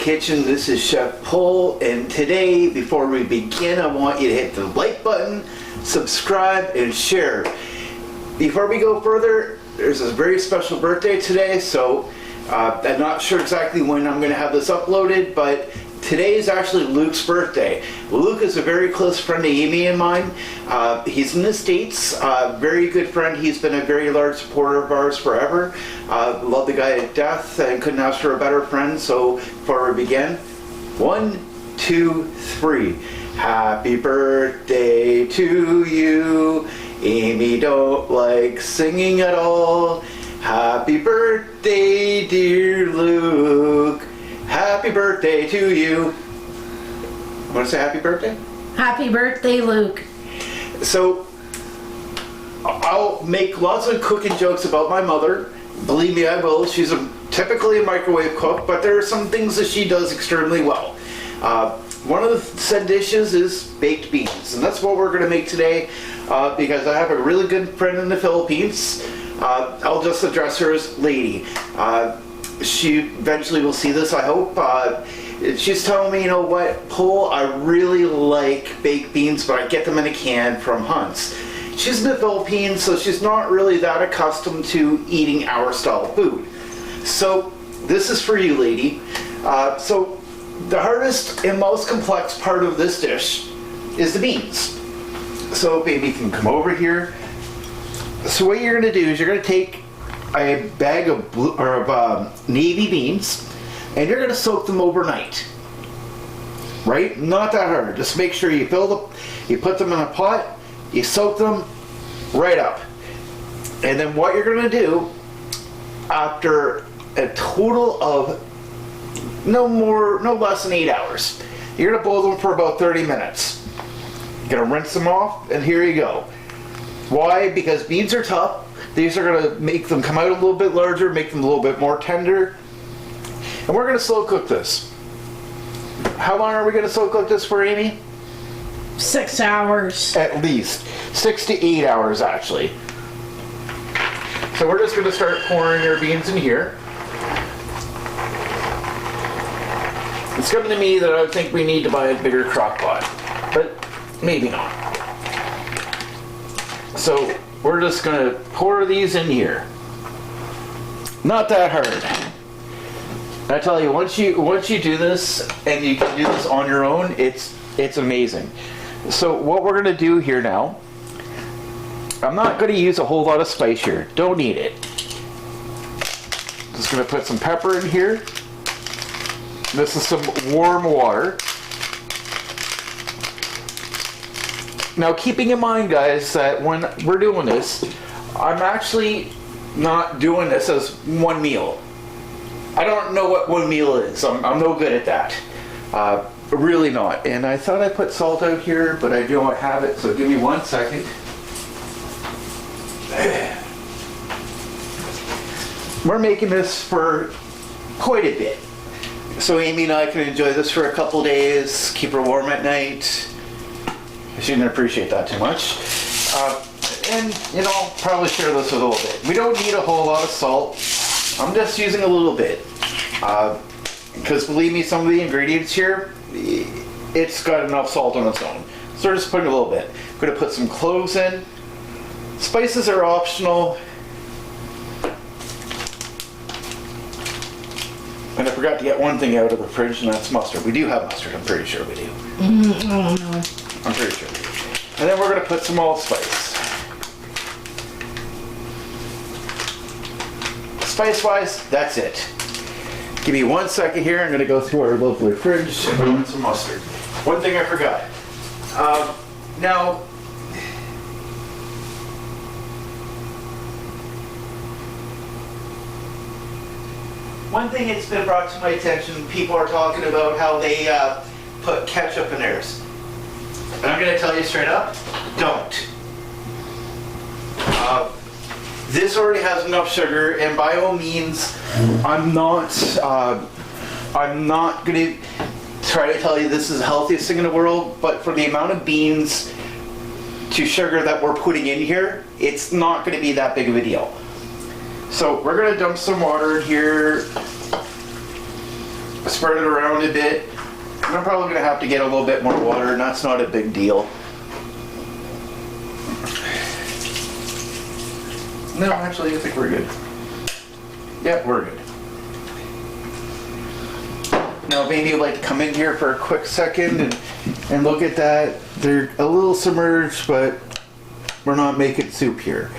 Kitchen. This is Chef Poul, and today, before we begin, I want you to hit the like button, subscribe, and share. Before we go further, there's a very special birthday today, so I'm not sure exactly when I'm going to have this uploaded, but today is actually Luke's birthday. Luke is a very close friend to Amy and mine. He's in the States, very good friend. He's been a very large supporter of ours forever. Love the guy to death and couldn't ask for a better friend. So before we begin, 1, 2, 3. Happy birthday to you. Amy don't like singing at all. Happy birthday, dear Luke. Happy birthday to you. Want to say happy birthday? Happy birthday, Luke. So, I'll make lots of cooking jokes about my mother. Believe me, I will. She's typically a microwave cook, but there are some things that she does extremely well. One of the said dishes is baked beans, and that's what we're going to make today because I have a really good friend in the Philippines. I'll just address her as Lady. She eventually will see this, I hope. She's telling me, you know what, Poul, I really like baked beans, but I get them in a can from Hunt's. She's in the Philippines, so she's not really that accustomed to eating our style of food. So this is for you, Lady. So the hardest and most complex part of this dish is the beans. So baby, you can come over here. So what you're going to do is you're going to take a bag of navy beans, and you're going to soak them overnight. Right? Not that hard. Just make sure you you put them in a pot, you soak them right up. And then what you're going to do, after a total of no less than 8 hours, you're going to boil them for about 30 minutes. You're going to rinse them off, and here you go. Why? Because beans are tough. These are going to make them come out a little bit larger, make them a little bit more tender. And we're going to slow cook this. How long are we going to slow cook this for, Amy? 6 hours. At least. 6 to 8 hours, actually. So we're just going to start pouring our beans in here. It's coming to me that I think we need to buy a bigger crock pot, but maybe not. So we're just going to pour these in here. Not that hard. I tell you, once you do this, and you can do this on your own, it's amazing. So what we're going to do here now, I'm not going to use a whole lot of spice here. Don't need it. Just going to put some pepper in here. This is some warm water. Now, keeping in mind, guys, that when we're doing this, I'm actually not doing this as one meal. I don't know what one meal is. I'm no good at that. Really not. And I thought I put salt out here, but I don't have it, so give me 1 second. We're making this for quite a bit. So Amy and I can enjoy this for a couple days, keep her warm at night. She didn't appreciate that too much. And, you know, probably share this with a little bit. We don't need a whole lot of salt. I'm just using a little bit. Because believe me, some of the ingredients here, it's got enough salt on its own. So we're just putting a little bit. I'm going to put some cloves in. Spices are optional. And I forgot to get one thing out of the fridge, and that's mustard. We do have mustard, I'm pretty sure we do. I don't know. I'm pretty sure we do. And then we're going to put some allspice. Spice-wise, that's it. Give me 1 second here. I'm going to go through our lovely fridge and put in some mustard. One thing I forgot. Now, one thing that's been brought to my attention, people are talking about how they put ketchup in theirs. And I'm going to tell you straight up, don't. This already has enough sugar, and by all means, I'm not going to try to tell you this is the healthiest thing in the world, but for the amount of beans to sugar that we're putting in here, it's not going to be that big of a deal. So we're going to dump some water in here. spread it around a bit. And I'm probably going to have to get a little bit more water, and that's not a big deal. No, actually, I think we're good. Yeah, we're good. Now, maybe you'd like to come in here for a quick second and look at that. They're a little submerged, but we're not making soup here.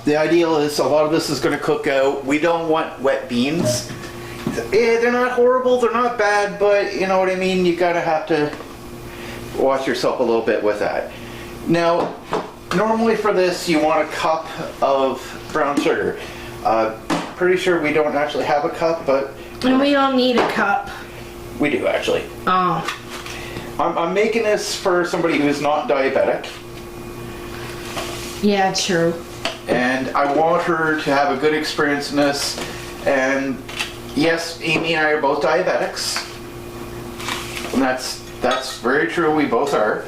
The ideal is a lot of this is going to cook out. We don't want wet beans. They're not horrible, they're not bad, but you know what I mean? You gotta have to watch yourself a little bit with that. Now, normally for this, you want a cup of brown sugar. Pretty sure we don't actually have a cup, but... And we don't need a cup. We do, actually. Oh. I'm making this for somebody who's not diabetic. Yeah, true. And I want her to have a good experience in this. And yes, Amy and I are both diabetics. And that's very true, we both are.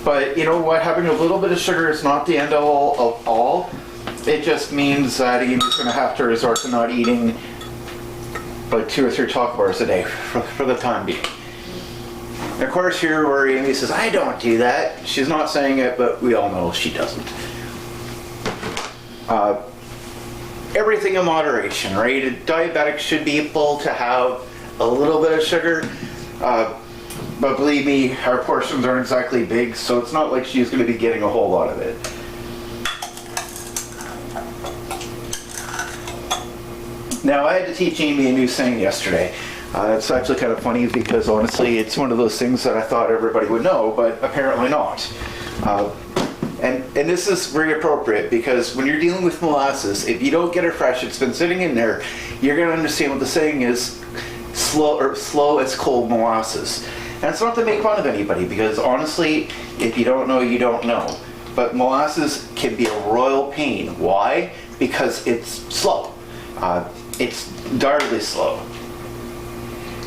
But you know what, having a little bit of sugar is not the end all of all. It just means that Amy's going to have to resort to not eating like 2 or 3 chocolate bars a day for the time being. And of course, here where Amy says, I don't do that. She's not saying it, but we all know she doesn't. Everything in moderation, right? A diabetic should be able to have a little bit of sugar, but believe me, our portions aren't exactly big, so it's not like she's going to be getting a whole lot of it. Now, I had to teach Amy a new saying yesterday. It's actually kind of funny because honestly, it's one of those things that I thought everybody would know, but apparently not. And this is very appropriate because when you're dealing with molasses, if you don't get it fresh, it's been sitting in there, you're going to understand what the saying is, slow as cold molasses. And it's not to make fun of anybody because honestly, if you don't know, you don't know. But molasses can be a royal pain. Why? Because it's slow. It's darkly slow.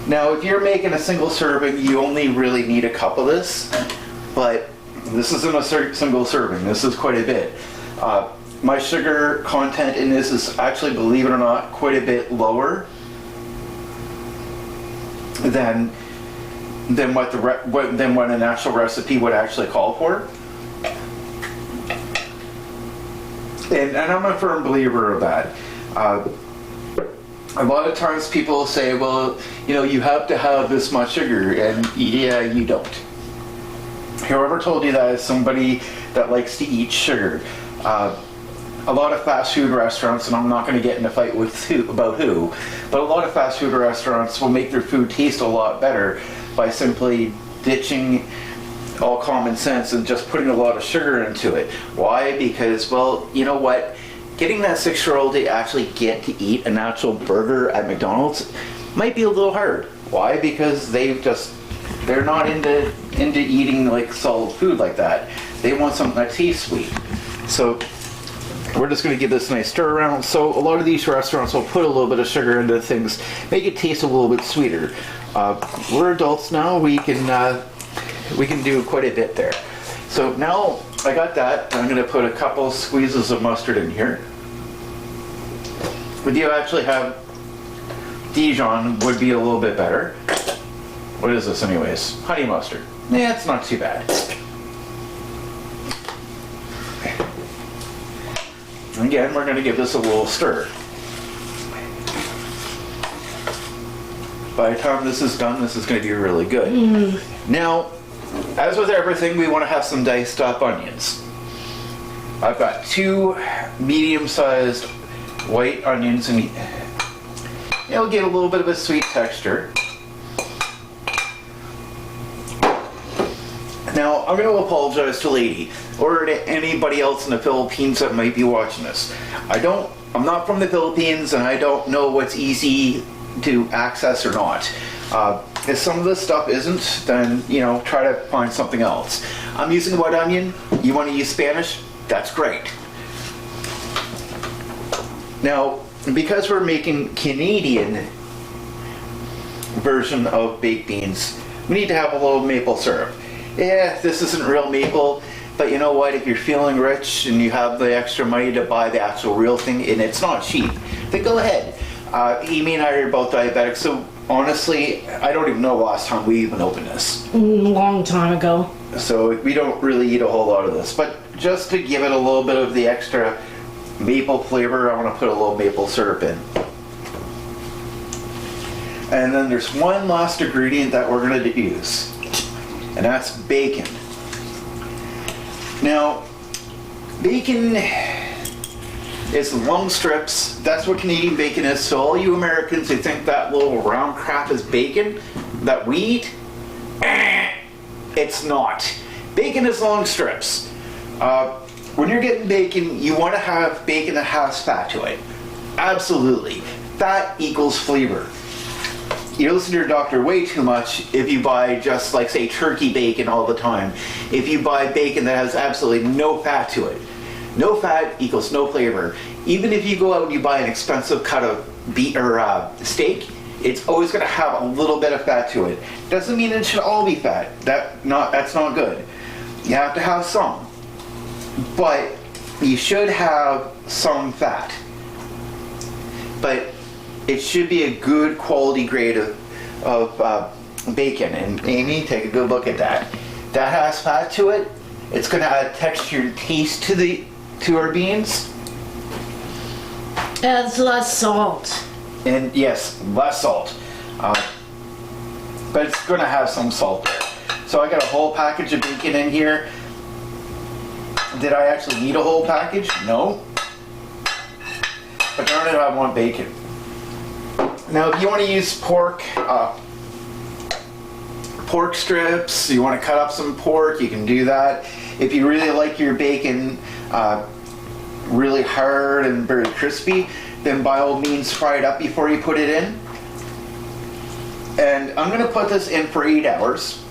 Now, if you're making a single serving, you only really need a cup of this, but this isn't a single serving. This is quite a bit. My sugar content in this is actually, believe it or not, quite a bit lower than what an actual recipe would actually call for. And I'm a firm believer of that. A lot of times people say, well, you know, you have to have this much sugar, and yeah, you don't. Whoever told you that is somebody that likes to eat sugar. A lot of fast food restaurants, and I'm not going to get in a fight with about who, but a lot of fast food restaurants will make their food taste a lot better by simply ditching all common sense and just putting a lot of sugar into it. Why? Because, well, you know what? Getting that 6-year-old to actually get to eat an actual burger at McDonald's might be a little hard. Why? Because they're not into eating like solid food like that. They want something that tastes sweet. So we're just going to give this a nice stir around. So a lot of these restaurants will put a little bit of sugar into things, make it taste a little bit sweeter. We're adults now. We can do quite a bit there. So now I got that. I'm going to put a couple squeezes of mustard in here. Would you actually have Dijon would be a little bit better. What is this anyways? Honey mustard. Yeah, it's not too bad. Again, we're going to give this a little stir. By the time this is done, this is going to be really good. Now, as with everything, we want to have some diced up onions. I've got 2 medium-sized white onions, and it'll get a little bit of a sweet texture. Now, I'm going to apologize to Lady, or to anybody else in the Philippines that might be watching this. I'm not from the Philippines, and I don't know what's easy to access or not. If some of this stuff isn't, then, you know, try to find something else. I'm using white onion. You want to use Spanish? That's great. Now, because we're making Canadian version of baked beans, we need to have a little maple syrup. Yeah, this isn't real maple. But you know what? If you're feeling rich and you have the extra money to buy the actual real thing, and it's not cheap, then go ahead. Amy and I are both diabetic, so honestly, I don't even know the last time we even opened this. Long time ago. So we don't really eat a whole lot of this. But just to give it a little bit of the extra maple flavor, I want to put a little maple syrup in. And then there's one last ingredient that we're going to use, and that's bacon. Now, bacon is long strips. That's what Canadian bacon is. So all you Americans who think that little round crap is bacon that we eat, it's not. Bacon is long strips. When you're getting bacon, you want to have bacon that has fat to it. Absolutely. Fat equals flavor. You listen to your doctor way too much if you buy just like, say, turkey bacon all the time. If you buy bacon that has absolutely no fat to it. No fat equals no flavor. Even if you go out and you buy an expensive cut of beef or steak, it's always going to have a little bit of fat to it. Doesn't mean it should all be fat. That's not good. You have to have some. But you should have some fat. But it should be a good quality grade of bacon. And Amy, take a good look at that. That has fat to it. It's going to add texture and taste to our beans. Adds less salt. And yes, less salt. But it's going to have some salt there. So I got a whole package of bacon in here. Did I actually need a whole package? No. But darn it, I want bacon. Now, if you want to use pork strips, you want to cut up some pork, you can do that. If you really like your bacon really hard and very crispy, then by all means fry it up before you put it in. And I'm going to put this in for 8 hours.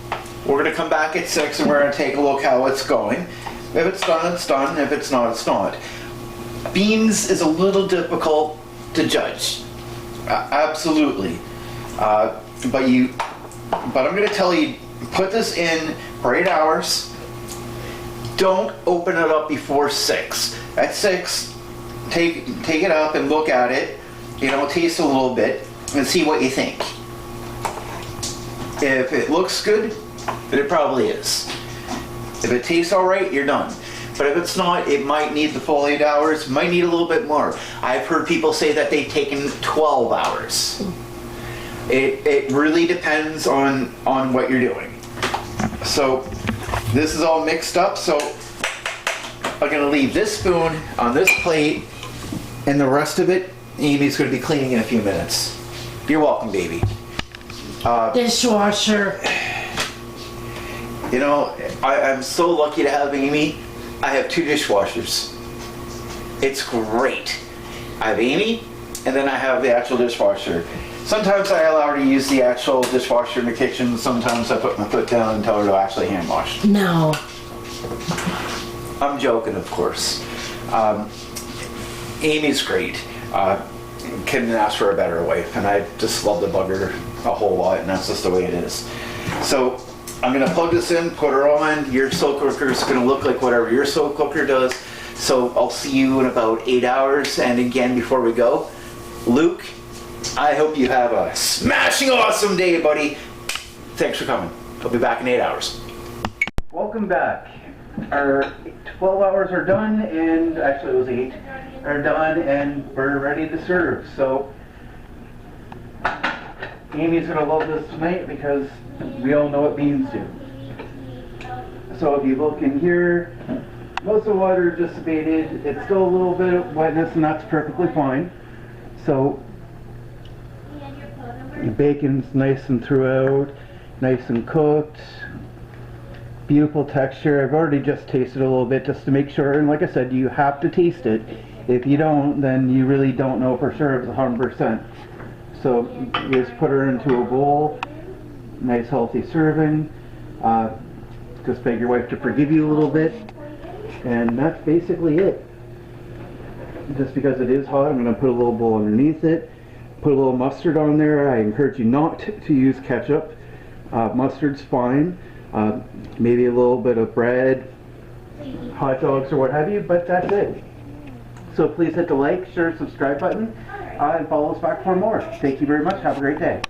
We're going to come back at 6 and we're going to take a look how it's going. If it's done, it's done. If it's not, it's not. Beans is a little difficult to judge. Absolutely. But I'm going to tell you, put this in for 8 hours. Don't open it up before 6. At 6, take it up and look at it. You know, taste a little bit and see what you think. If it looks good, then it probably is. If it tastes all right, you're done. But if it's not, it might need the full 8 hours, might need a little bit more. I've heard people say that they've taken 12 hours. It really depends on what you're doing. So this is all mixed up, so I'm gonna leave this spoon on this plate, and the rest of it, Amy's gonna be cleaning in a few minutes. You're welcome, baby. Dishwasher. You know, I'm so lucky to have Amy. I have 2 dishwashers. It's great. I have Amy, and then I have the actual dishwasher. Sometimes I allow her to use the actual dishwasher in the kitchen. Sometimes I put my foot down and tell her to actually hand wash. No. I'm joking, of course. Amy's great. Couldn't ask for a better wife, and I just love to bug her a whole lot, and that's just the way it is. So I'm gonna plug this in, put her on. Your slow cooker is gonna look like whatever your slow cooker does. So I'll see you in about 8 hours. And again, before we go, Luke, I hope you have a smashing awesome day, buddy. Thanks for coming. I'll be back in 8 hours. Welcome back. Our 12 hours are done, and actually it was 8, are done, and we're ready to serve. So Amy's gonna love this tonight because we all know what beans do. So if you look in here, most of the water is dissipated. It's still a little bit of wetness, and that's perfectly fine. So the bacon's nice and throughout, nice and cooked. Beautiful texture. I've already just tasted a little bit just to make sure, and like I said, you have to taste it. If you don't, then you really don't know for sure if it's 100%. So you just put her into a bowl, nice healthy serving. Just beg your wife to forgive you a little bit, and that's basically it. Just because it is hot, I'm going to put a little bowl underneath it, put a little mustard on there. I encourage you not to use ketchup. Mustard's fine. Maybe a little bit of bread, hot dogs or what have you, but that's it. So please hit the like, share, subscribe button, and follow us back for more. Thank you very much. Have a great day.